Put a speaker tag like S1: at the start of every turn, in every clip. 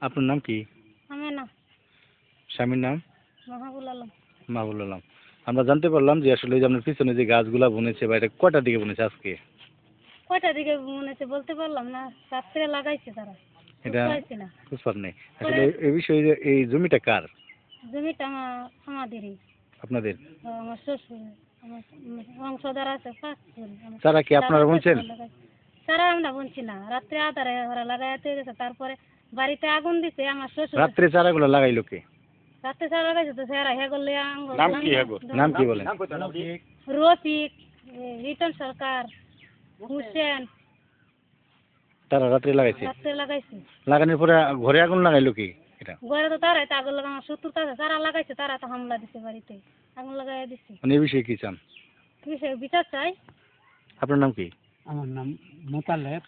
S1: আপনার নাম কি?
S2: আমি না,
S1: স্বামীর নাম?
S2: মাহবুল আলম।
S1: মাহবুল আলম। আমরা জানতে পারলাম যে আসলে এই যে আপনার পিছনে যে গাছগুলা বুনেছে বা এটা কয়টার দিকে বুনেছে আজকে?
S2: কয়টা দিকে মনে হচ্ছে বলতে পারলাম না, রাত্রে লাগাইছে তারা,
S1: এটা
S2: বুঝতে না।
S1: বুঝতে নেই আসলে এই বিষয়ে যে এই জমিটা কার?
S2: জমিটা আমাদেরই,
S1: আপনাদের?
S2: আমার শ্বশুর, আমার অংশদার আছে পাঁচ জন।
S1: চারা কি আপনারা বুনছেন?
S2: তারা আমরা বুনছি না, রাত্রে আধারে ওরা লাগাইতে গেছে, তারপরে বাড়িতে আগুন দিছে আমার শ্বশুর।
S1: রাত্রে চারাগুলো লাগাইলো কে?
S2: রাত্রে চারা লাগাইছে তো সেরা হেগলে
S1: নাম কি বলেন?
S2: রফিক, রিটন সরকার, হুসেন।
S1: তারা রাত্রে লাগাইছে?
S2: রাত্রে লাগাইছে।
S1: লাগানোর পরে ঘরে আগুন লাগাইলো কি? এটা
S2: ঘরে তো তারাই তো আগুন লাগানো, শত্রুতা আছে, তারা লাগাইছে, তারা তো হামলা দিছে বাড়িতে, আগুন লাগাই দিছে।
S1: মানে এই বিষয়ে কি চান?
S2: বিচার চাই।
S1: আপনার নাম কি?
S3: আমার নাম মোতালেব।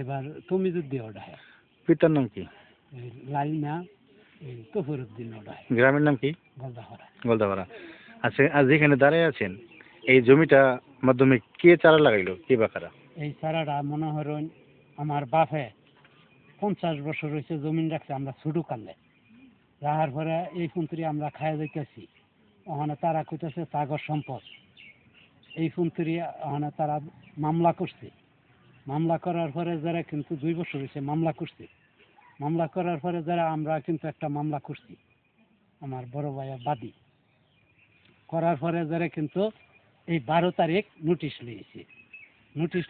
S3: এবার তুমি যদি ওডায়
S1: পিতার নাম কি?
S3: লাইনা তফরুদ্দিন ওডায়।
S1: গ্রামের নাম কি?
S3: গলদাহরা।
S1: গোলদাপাড়া। আচ্ছা, আজ যেখানে দাঁড়িয়ে আছেন এই জমিটা মাধ্যমে কে চারা লাগাইলো, কে বা কারা?
S3: এই চারাটা মনে হরণ আমার বাপে 50 বছর হয়েছে জমিন রাখছে, আমরা ছোটো কালে রাহার পরে এই ফুন্তরি আমরা খাইয়া যাইতেছি। ওখানে তারা কইতেছে তাগর সম্পদ। এই ফুন্তরি ওখানে তারা মামলা করছে। মামলা করার পরে যারা কিন্তু 2 বছর হয়েছে মামলা করছে। মামলা করার পরে যারা আমরা কিন্তু একটা মামলা করছি, আমার বড় ভাইয়া বাদী করার পরে যারা কিন্তু এই 12 তারিখ নোটিশ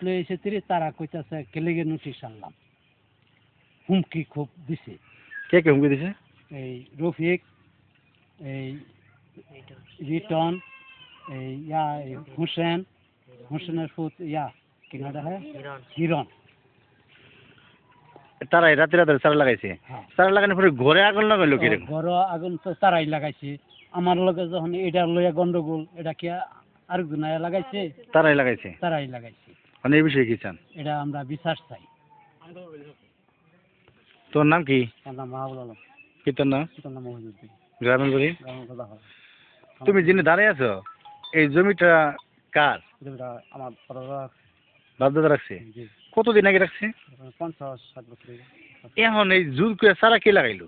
S3: লইয়েছে তারা কইতাছে কেলেগে নোটিশ আনলাম, হুমকি খুব দিছে।
S1: কে কে হুমকি দিছে?
S3: এই রফিক, এই রিটন, এই হোসেনের ফুত কি না দেখে হিরণ।
S1: তারা এই রাতে রাতে চারা লাগাইছে?
S3: হ্যাঁ।
S1: চারা লাগানোর পরে ঘরে আগুন লাগাইলো কি?
S3: ঘর আগুন তো তারাই লাগাইছে। আমার লগে যখন এটা লইয়া গন্ডগোল, এটা কি আরেকজন লাগাইছে?
S1: তারাই লাগাইছে।
S3: তারাই লাগাইছে।
S1: মানে এই বিষয়ে কি চান?
S3: এটা আমরা বিচার চাই।
S1: তোর নাম কি?
S3: আমার নাম মাহবুল আলম।
S1: পিতার নাম?
S3: পিতার নাম মহিউদ্দিন।
S1: গ্রামের বাড়ি? তুমি যিনি দাঁড়িয়ে আছো এই জমিটা কার?
S3: আমার
S1: বাপদাদা রাখছে? কতদিন আগে রাখছে?
S3: 50-60 বছর।
S1: এখন এই জোর করে চারা কে লাগাইলো?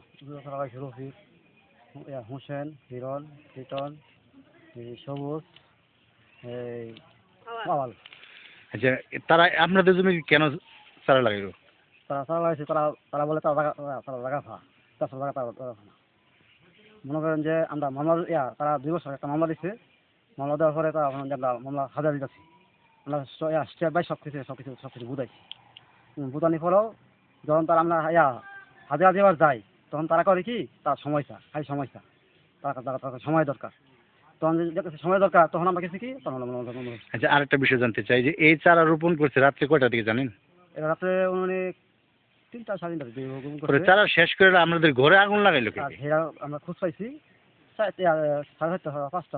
S3: রফিক, হোসেন, হিরণ, রিটন, সবুজ, এই আওয়াল।
S1: আচ্ছা, তারা আপনাদের জমি কেন চারা লাগাইলো?
S3: তারা চারা লাগাইছে, তারা বলে তারা লাগাফা, তারা মনে করেন যে আমরা মামলা তারা 2 বছর একটা মামলা দিচ্ছে। মামলা দেওয়ার পরে তারা মামলা হাজার দিতেছি। আমরা স্টেপ বাই সব কিছু বুঝাইছি। বুঝানোর পরেও যখন তারা আমরা হাজার দেওয়ার যাই, তখন তারা করে কি, তার সমস্যা তার সময় দরকার। তখন যদি সময় দরকার, তখন আমরা কিছু কি তখন।
S1: আচ্ছা, আরেকটা বিষয় জানতে চাই যে এই চারা রোপণ করছে রাত্রে কয়টার দিকে জানেন?
S3: এটা রাত্রে 3টা-3:30টার দিকে।
S1: চারা শেষ করে আপনাদের ঘরে আগুন লাগাইলো কে?
S3: আমরা খোঁজ পাইছি 4:30-5টা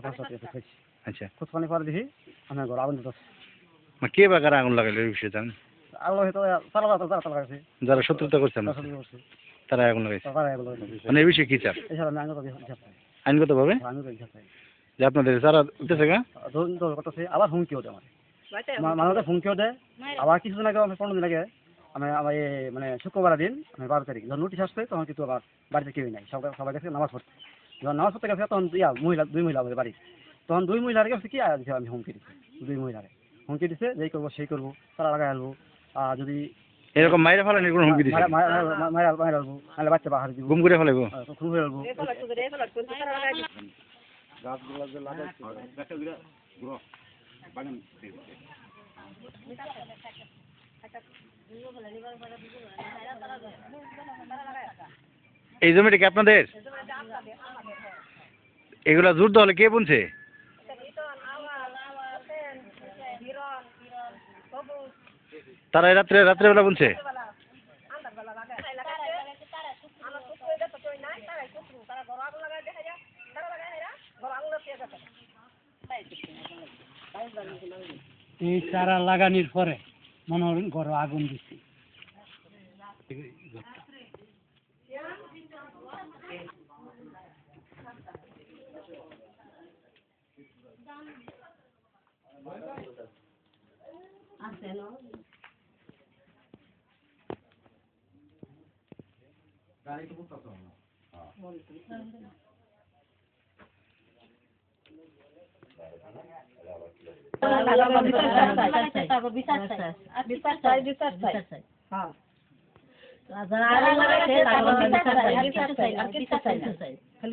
S3: পাইছি।
S1: আচ্ছা,
S3: খোঁজ পানি পরে দেখি আমার ঘর আগুন দিতেছে।
S1: কে বা কারা আগুন লাগাইলো এই বিষয়ে জানেন?
S3: আগুন হয়তো তারা লাগাইছে।
S1: যারা শত্রুতা করছে তারা আগুন লাগাইছে। মানে এই বিষয়ে কি চান?
S3: এছাড়া আমি আইনগত
S1: আইনগত ভাবে যে আপনাদের চারা উঠতেছে গা
S3: করতেছে। আবার হুমকিও দেয়, মানুষের হুমকিও দেয়। আবার কিছুদিন আগে 15 দিন আগে আমি মানে শুক্রবার দিন, আমি 12 তারিখ যখন নোটিশ আসছে, তখন কিন্তু আবার বাড়িতে কেউই নাই, সবাই গেছে নামাজ পড়তে। যখন নামাজ পড়তে গেছে তখন 2 মহিলা আমাদের বাড়ি। তখন 2 মহিলার কাছে কি আমি হুমকি দিচ্ছি। 2 মহিলারে হুমকি দিচ্ছে, যেই করবো সেই করবো, তারা লাগাই আনবো। যদি
S1: এরকম মাইরে ফেলানি কোনো হুমকি দিছে?
S3: মায়ের আনবো, নাহলে বাচ্চা বাহার দিব,
S1: গুম করে ফেলাইবো।
S3: খুন হয়ে আনবো।
S1: এই জমিটা কি আপনাদের? এগুলা যুদ্ধ হলে কে বুনছে? তারা রাত্রেবেলা বুনছে?
S3: এই চারা লাগানোর পরে মনে হয় ঘরে আগুন দিচ্ছি।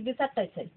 S4: বিচার চাই